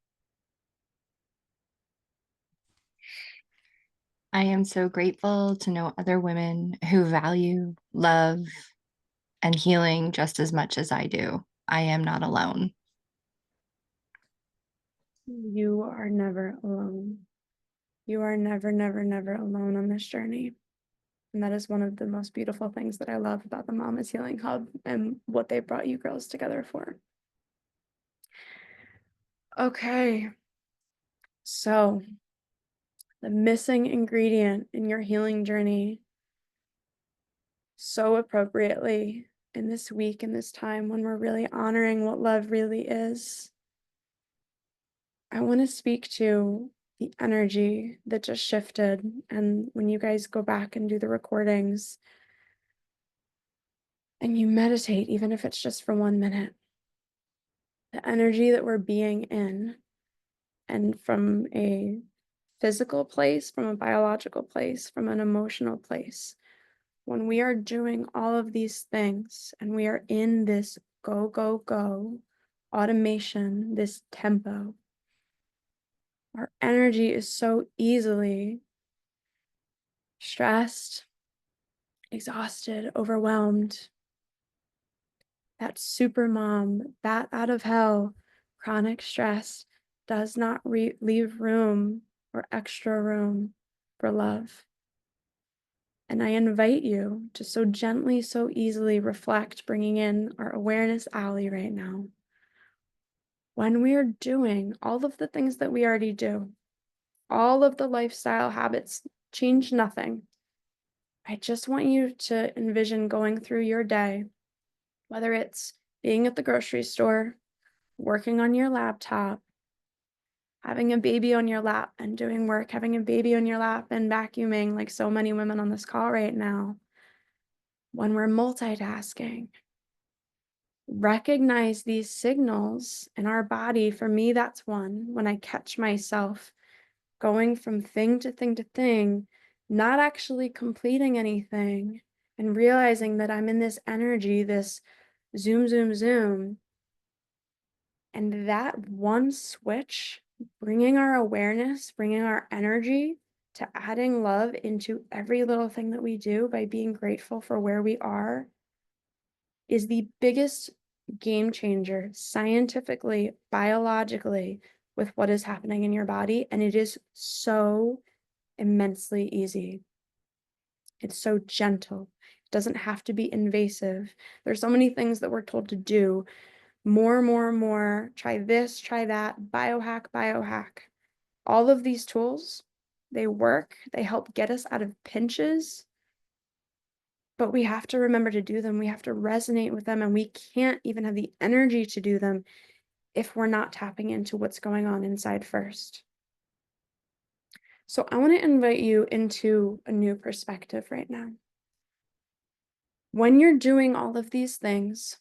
I am so grateful to know other women who value love and healing just as much as I do. I am not alone. You are never alone. You are never, never, never alone on this journey. And that is one of the most beautiful things that I love about the Mama's Healing Hub and what they brought you girls together for. Okay. So, the missing ingredient in your healing journey, so appropriately in this week, in this time when we're really honoring what love really is, I want to speak to the energy that just shifted. And when you guys go back and do the recordings and you meditate, even if it's just for 1 minute, the energy that we're being in, and from a physical place, from a biological place, from an emotional place, when we are doing all of these things and we are in this go, go, go automation, this tempo, our energy is so easily stressed, exhausted, overwhelmed. That super mom, bat out of hell, chronic stress does not leave room or extra room for love. And I invite you to so gently, so easily reflect, bringing in our awareness alley right now. When we are doing all of the things that we already do, all of the lifestyle habits, change nothing. I just want you to envision going through your day, whether it's being at the grocery store, working on your laptop, having a baby on your lap and doing work, having a baby on your lap and vacuuming, like so many women on this call right now. When we're multitasking, recognize these signals in our body. For me, that's one. When I catch myself going from thing to thing to thing, not actually completing anything, and realizing that I'm in this energy, this zoom, zoom, zoom. And that one switch, bringing our awareness, bringing our energy to adding love into every little thing that we do by being grateful for where we are, is the biggest game changer scientifically, biologically, with what is happening in your body. And it is so immensely easy. It's so gentle. It doesn't have to be invasive. There's so many things that we're told to do. More. Try this, try that. Biohack, biohack. All of these tools, they work. They help get us out of pinches. But we have to remember to do them. We have to resonate with them. And we can't even have the energy to do them if we're not tapping into what's going on inside first. So I want to invite you into a new perspective right now. When you're doing all of these things,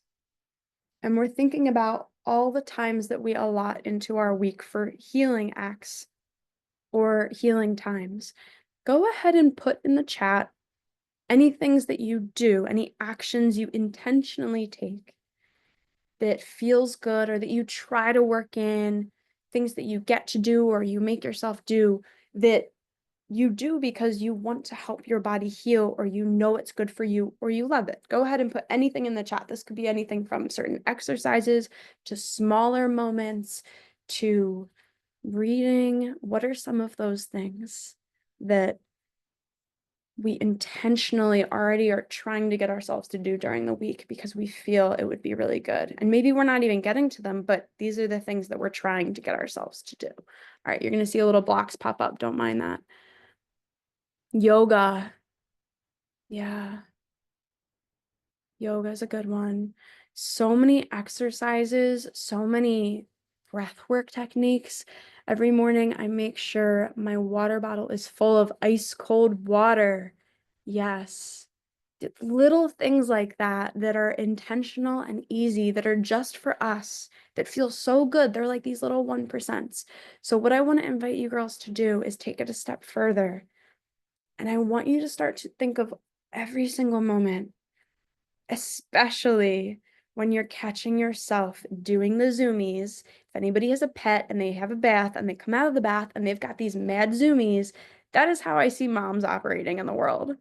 and we're thinking about all the times that we allot into our week for healing acts or healing times, go ahead and put in the chat any things that you do, any actions you intentionally take that feels good or that you try to work in, things that you get to do or you make yourself do that you do because you want to help your body heal, or you know it's good for you, or you love it. Go ahead and put anything in the chat. This could be anything from certain exercises to smaller moments to reading. What are some of those things that we intentionally already are trying to get ourselves to do during the week because we feel it would be really good? And maybe we're not even getting to them, but these are the things that we're trying to get ourselves to do. All right, you're going to see a little blocks pop up. Don't mind that. Yoga. Yeah, yoga is a good one. So many exercises, so many breath work techniques. Every morning I make sure my water bottle is full of ice cold water. Yes. Little things like that that are intentional and easy, that are just for us, that feel so good. They're like these little 1%. So what I want to invite you girls to do is take it a step further. And I want you to start to think of every single moment, especially when you're catching yourself doing the zoomies. If anybody has a pet and they have a bath and they come out of the bath and they've got these mad zoomies, that is how I see moms operating in the world.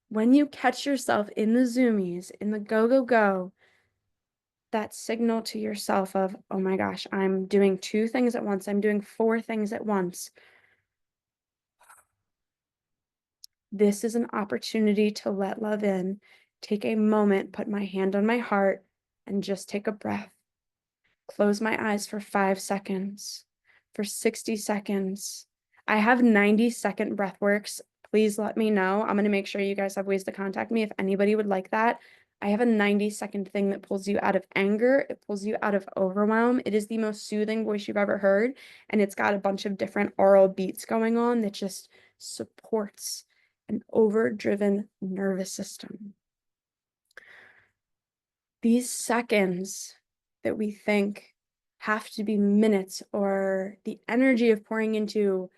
When you catch yourself in the zoomies, in the go, go, go, that signal to yourself of, oh my gosh, I'm doing 2 things at once. I'm doing 4 things at once. This is an opportunity to let love in. Take a moment, put my hand on my heart, and just take a breath. Close my eyes for 5 seconds, for 60 seconds. I have 90-second breath works. Please let me know. I'm going to make sure you guys have ways to contact me if anybody would like that. I have a 90-second thing that pulls you out of anger. It pulls you out of overwhelm. It is the most soothing voice you've ever heard. And it's got a bunch of different aural beats going on that just supports an overdriven nervous system. These seconds that we think have to be minutes, or the energy of pouring into,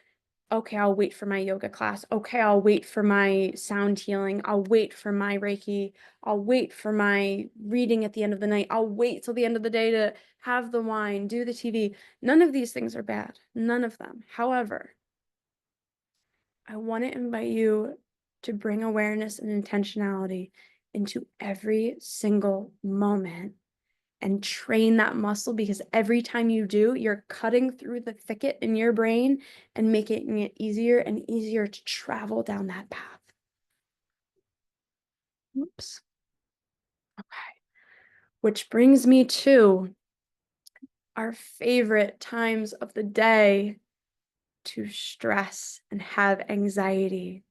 okay, I'll wait for my yoga class. Okay, I'll wait for my sound healing. I'll wait for my Reiki. I'll wait for my reading at the end of the night. I'll wait till the end of the day to have the wine, do the TV. None of these things are bad. None of them. However, I want to invite you to bring awareness and intentionality into every single moment and train that muscle, because every time you do, you're cutting through the thicket in your brain and making it easier and easier to travel down that path. Oops. Okay. Which brings me to our favorite times of the day to stress and have anxiety.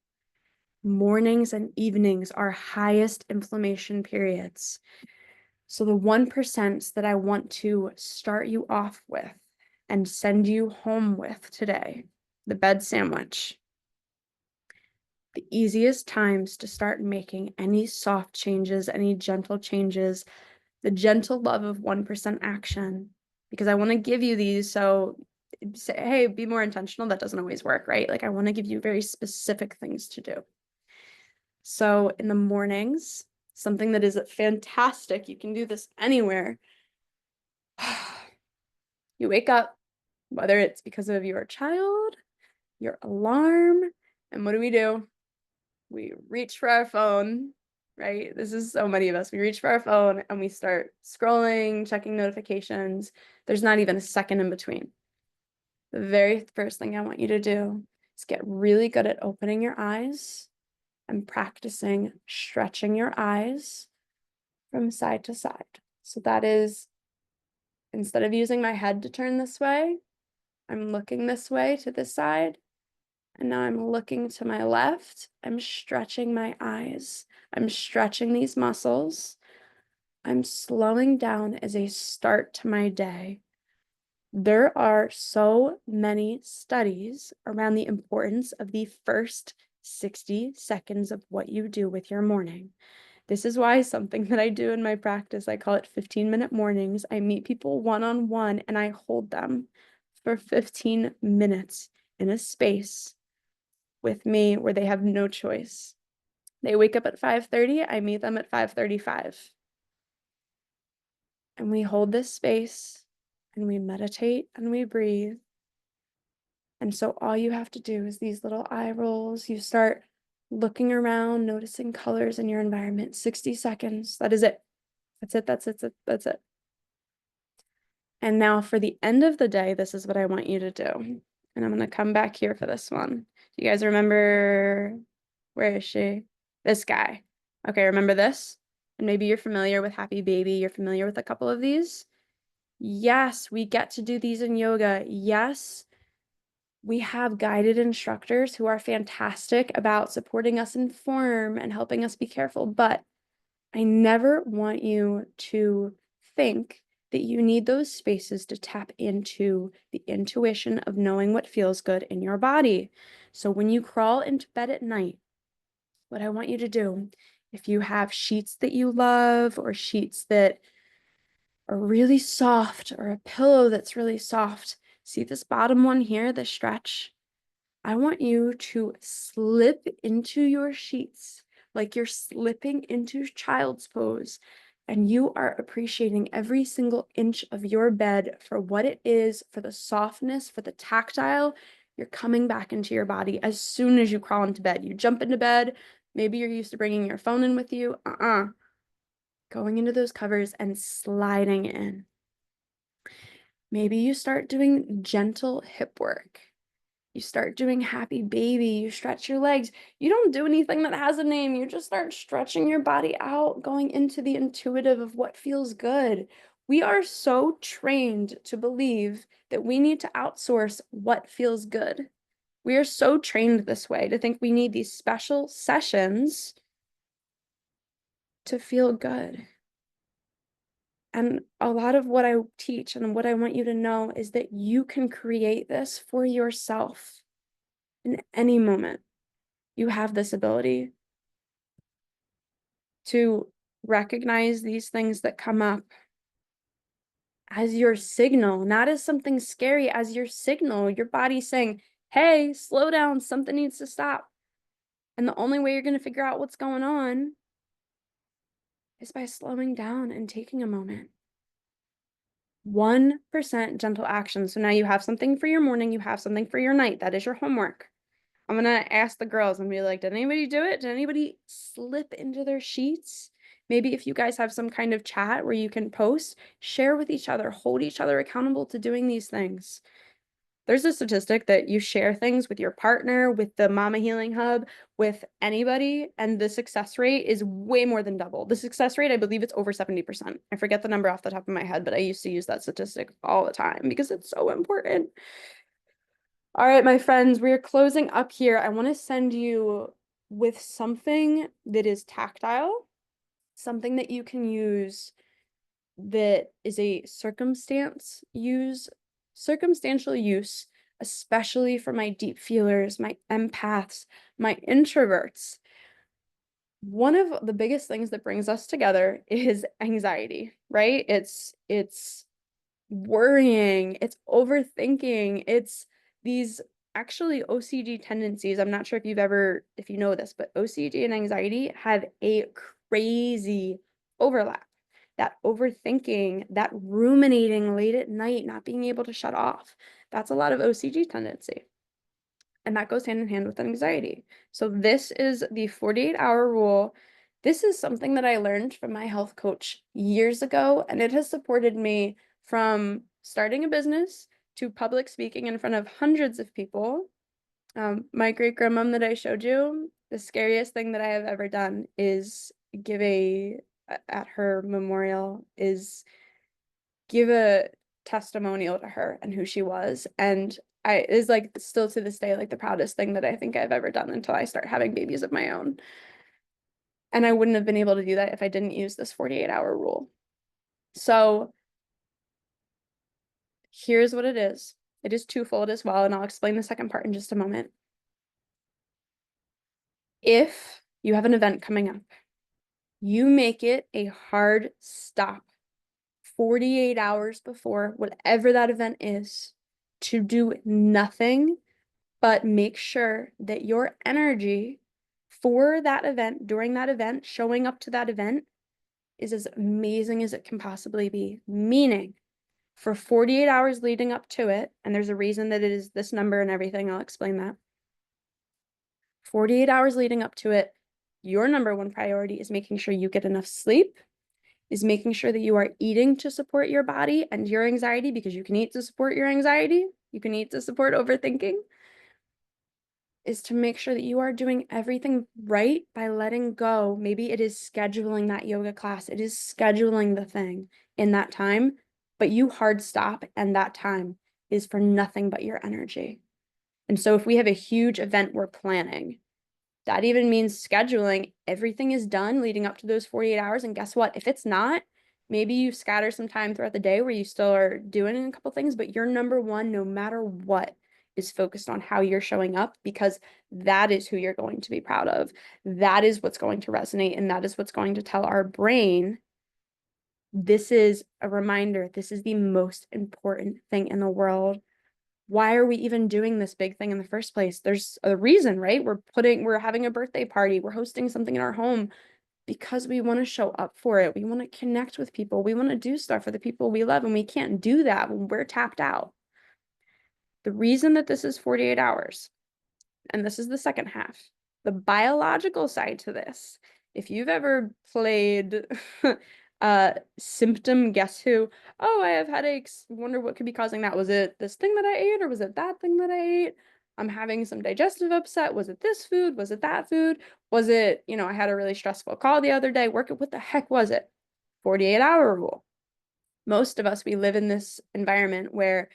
Mornings and evenings are highest inflammation periods. So the 1% that I want to start you off with and send you home with today, the bed sandwich. The easiest times to start making any soft changes, any gentle changes, the gentle love of 1% action, because I want to give you these. So say, hey, be more intentional. That doesn't always work, right? Like I want to give you very specific things to do. So in the mornings, something that is fantastic, you can do this anywhere. You wake up, whether it's because of your child, your alarm, and what do? We reach for our phone, right? This is so many of us. We reach for our phone and we start scrolling, checking notifications. There's not even a second in between. The very first thing I want you to do is get really good at opening your eyes and practicing stretching your eyes from side to side. So that is, instead of using my head to turn this way, I'm looking this way to this side. And now I'm looking to my left. I'm stretching my eyes. I'm stretching these muscles. I'm slowing down as a start to my day. There are so many studies around the importance of the first 60 seconds of what you do with your morning. This is why something that I do in my practice, I call it 15-minute mornings. I meet people one-on-one and I hold them for 15 minutes in a space with me where they have no choice. They wake up at 5:30, I meet them at 5:35. And we hold this space and we meditate and we breathe. And so all you have to do is these little eye rolls. You start looking around, noticing colors in your environment. 60 seconds. That is it. That's it. That's it. That's it. And now for the end of the day, this is what I want you to do. And I'm going to come back here for this one. Do you guys remember, where is she? This guy. Okay, remember this? And maybe you're familiar with Happy Baby. You're familiar with a couple of these. Yes, we get to do these in yoga. Yes, we have guided instructors who are fantastic about supporting us in form and helping us be careful. But I never want you to think that you need those spaces to tap into the intuition of knowing what feels good in your body. So when you crawl into bed at night, what I want you to do, if you have sheets that you love or sheets that are really soft or a pillow that's really soft, see this bottom one here, the stretch? I want you to slip into your sheets like you're slipping into child's pose, and you are appreciating every single inch of your bed for what it is, for the softness, for the tactile. You're coming back into your body as soon as you crawl into bed. You jump into bed. Maybe you're used to bringing your phone in with you. Going into those covers and sliding in. Maybe you start doing gentle hip work. You start doing Happy Baby, you stretch your legs. You don't do anything that has a name. You just start stretching your body out, going into the intuitive of what feels good. We are so trained to believe that we need to outsource what feels good. We are so trained this way to think we need these special sessions to feel good. And a lot of what I teach and what I want you to know is that you can create this for yourself in any moment. You have this ability to recognize these things that come up as your signal, not as something scary, as your signal, your body saying, hey, slow down, something needs to stop. And the only way you're going to figure out what's going on is by slowing down and taking a moment. 1% gentle action. So now you have something for your morning, you have something for your night. That is your homework. I'm going to ask the girls and be like, did anybody do it? Did anybody slip into their sheets? Maybe if you guys have some kind of chat where you can post, share with each other, hold each other accountable to doing these things. There's a statistic that you share things with your partner, with the Mama Healing Hub, with anybody, and the success rate is way more than double. The success rate, I believe it's over 70%. I forget the number off the top of my head, but I used to use that statistic all the time because it's so important. All right, my friends, we're closing up here. I want to send you with something that is tactile, something that you can use that is a circumstantial use, especially for my deep feelers, my empaths, my introverts. One of the biggest things that brings us together is anxiety, right? It's worrying, it's overthinking, it's these actually OCD tendencies. I'm not sure if you know this, but OCD and anxiety have a crazy overlap. That overthinking, that ruminating late at night, not being able to shut off, that's a lot of OCD tendency. And that goes hand in hand with anxiety. So this is the 48-hour rule. This is something that I learned from my health coach years ago, and it has supported me from starting a business to public speaking in front of hundreds of people. My great grandmom that I showed you, the scariest thing that I have ever done is at her memorial, is give a testimonial to her and who she was. And it is like still to this day, like the proudest thing that I think I've ever done until I start having babies of my own. And I wouldn't have been able to do that if I didn't use this 48-hour rule. So here's what it is. It is twofold as well, and I'll explain the second part in just a moment. If you have an event coming up, you make it a hard stop 48 hours before whatever that event is to do nothing but make sure that your energy for that event, during that event, showing up to that event is as amazing as it can possibly be. Meaning, for 48 hours leading up to it, and there's a reason that it is this number and everything, I'll explain that. 48 hours leading up to it, your number one priority is making sure you get enough sleep, is making sure that you are eating to support your body and your anxiety, because you can eat to support your anxiety, you can eat to support overthinking, is to make sure that you are doing everything right by letting go. Maybe it is scheduling that yoga class, it is scheduling the thing in that time, but you hard stop, and that time is for nothing but your energy. And so if we have a huge event we're planning, that even means scheduling. Everything is done leading up to those 48 hours. And guess what? If it's not, maybe you scatter some time throughout the day where you still are doing a couple things, but your number one, no matter what, is focused on how you're showing up, because that is who you're going to be proud of. That is what's going to resonate. And that is what's going to tell our brain, this is a reminder. This is the most important thing in the world. Why are we even doing this big thing in the first place? There's a reason, right? We're having a birthday party. We're hosting something in our home because we want to show up for it. We want to connect with people. We want to do stuff for the people we love, and we can't do that when we're tapped out. The reason that this is 48 hours, and this is the second half, the biological side to this. If you've ever played symptom guess who, oh, I have headaches, wonder what could be causing that. Was it this thing that I ate, or was it that thing that I ate? I'm having some digestive upset. Was it this food? Was it that food? Was it, I had a really stressful call the other day. What the heck was it? 48-hour rule. Most of us, we live in this environment where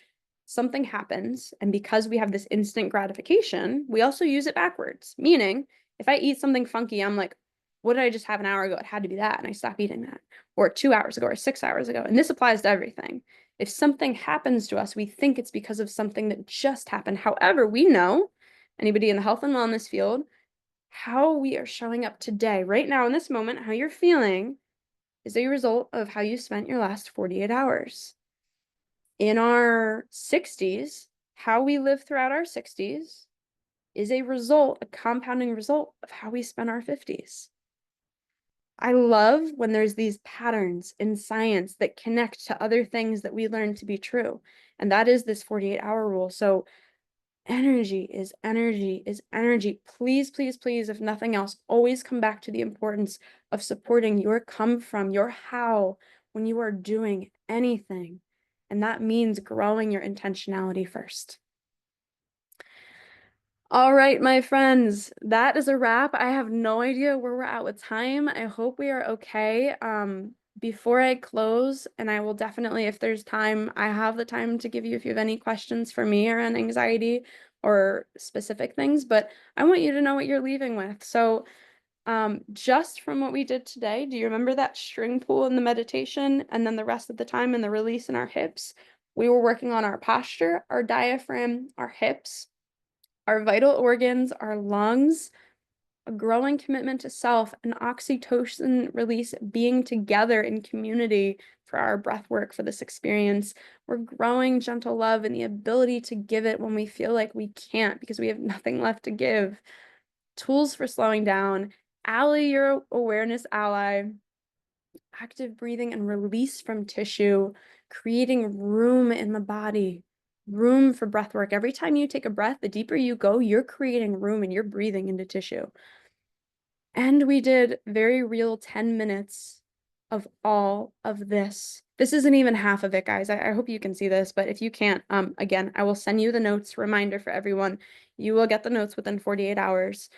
something happens, and because we have this instant gratification, we also use it backwards. Meaning, if I eat something funky, I'm like, what did I just have an hour ago? It had to be that. And I stopped eating that. Or 2 hours ago or 6 hours ago. And this applies to everything. If something happens to us, we think it's because of something that just happened. However, we know, anybody in the health and wellness field, how we are showing up today, right now in this moment, how you're feeling is a result of how you spent your last 48 hours. In our 60s, how we live throughout our 60s is a compounding result of how we spend our 50s. I love when there's these patterns in science that connect to other things that we learn to be true. And that is this 48-hour rule. So energy is energy is energy. Please, please, please, if nothing else, always come back to the importance of supporting your come from, your how, when you are doing anything. And that means growing your intentionality first. All right, my friends, that is a wrap. I have no idea where we're at with time. I hope we are okay. Before I close, and I will definitely, if there's time, I have the time to give you if you have any questions for me around anxiety or specific things, but I want you to know what you're leaving with. So just from what we did today, do you remember that string pull in the meditation and then the rest of the time in the release in our hips? We were working on our posture, our diaphragm, our hips, our vital organs, our lungs, a growing commitment to self, and oxytocin release, being together in community for our breath work for this experience. We're growing gentle love and the ability to give it when we feel like we can't because we have nothing left to give. Tools for slowing down, ally your awareness ally, active breathing and release from tissue, creating room in the body. Room for breath work. Every time you take a breath, the deeper you go, you're creating room and you're breathing into tissue. And we did very real 10 minutes of all of this. This isn't even half of it, guys. I hope you can see this, but if you can't, again, I will send you the notes, reminder for everyone. You will get the notes within 48 hours.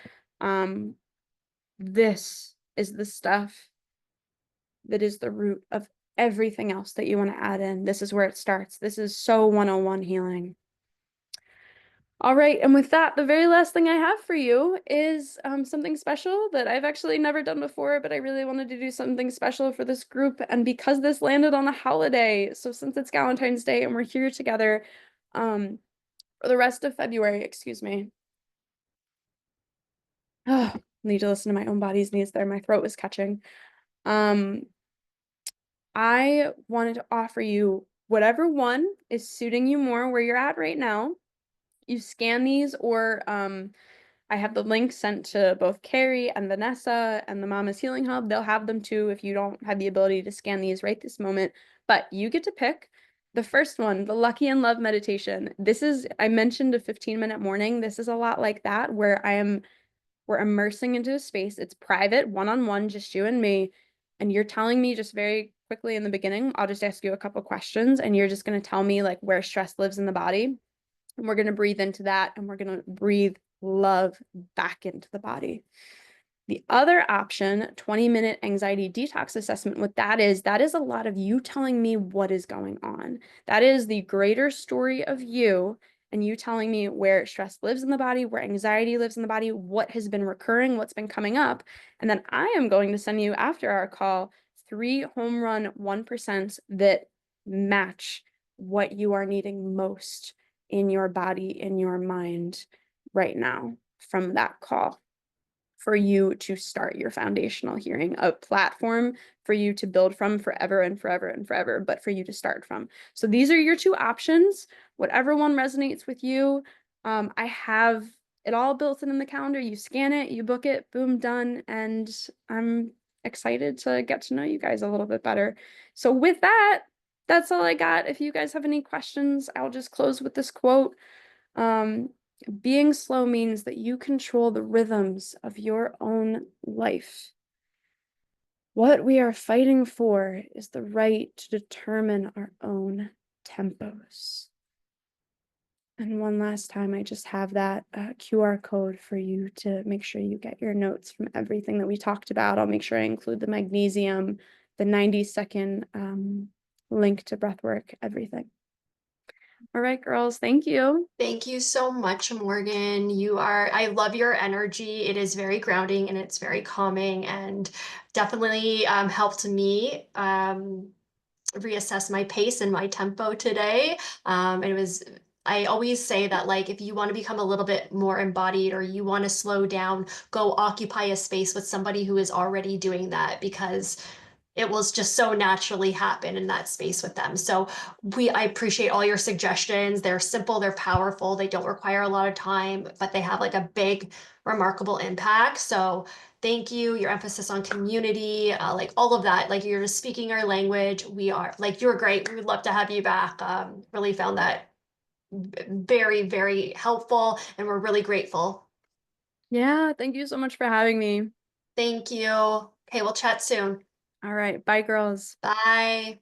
This is the stuff that is the root of everything else that you want to add in. This is where it starts. This is so 101 healing. All right, and with that, the very last thing I have for you is something special that I've actually never done before, but I really wanted to do something special for this group. And because this landed on a holiday, so since it's Valentine's Day and we're here together for the rest of February, excuse me. Oh, I need to listen to my own body's needs there. My throat was catching. I wanted to offer you whatever one is suiting you more where you're at right now. You scan these, or I have the link sent to both Carrie and Vanessa and the Mama's Healing Hub. They'll have them too if you don't have the ability to scan these right this moment. But you get to pick. The first one, the Lucky and Love meditation. This is, I mentioned a 15-minute morning. This is a lot like that, where we're immersing into a space. It's private, one-on-one, just you and me. And you're telling me just very quickly in the beginning, I'll just ask you a couple questions and you're just going to tell me like where stress lives in the body. And we're going to breathe into that and we're going to breathe love back into the body. The other option, 20-minute anxiety detox assessment, what that is a lot of you telling me what is going on. That is the greater story of you and you telling me where stress lives in the body, where anxiety lives in the body, what has been recurring, what's been coming up. And then I am going to send you after our call 3 home run 1% that match what you are needing most in your body, in your mind right now from that call, for you to start your foundational healing, a platform for you to build from forever and forever and forever, but for you to start from. So these are your 2 options, whatever one resonates with you. I have it all built in the calendar. You scan it, you book it, boom, done. And I'm excited to get to know you guys a little bit better. So with that, that's all I got. If you guys have any questions, I'll just close with this quote. Being slow means that you control the rhythms of your own life. What we are fighting for is the right to determine our own tempos. And one last time, I just have that QR code for you to make sure you get your notes from everything that we talked about. I'll make sure I include the magnesium, the 90-second link to breathwork, everything. All right, girls, thank you. Thank you so much, Morgan. I love your energy. It is very grounding and it's very calming and definitely helped me reassess my pace and my tempo today. I always say that, like, if you want to become a little bit more embodied or you want to slow down, go occupy a space with somebody who is already doing that, because it will just so naturally happen in that space with them. So I appreciate all your suggestions. They're simple, they're powerful, they don't require a lot of time, but they have like a big, remarkable impact. So thank you. Your emphasis on community, like all of that, like you're just speaking our language. You're great. We would love to have you back. Really found that very, very helpful, and we're really grateful. Yeah, thank you so much for having me. Thank you. Okay, we'll chat soon. All right, bye, girls. Bye.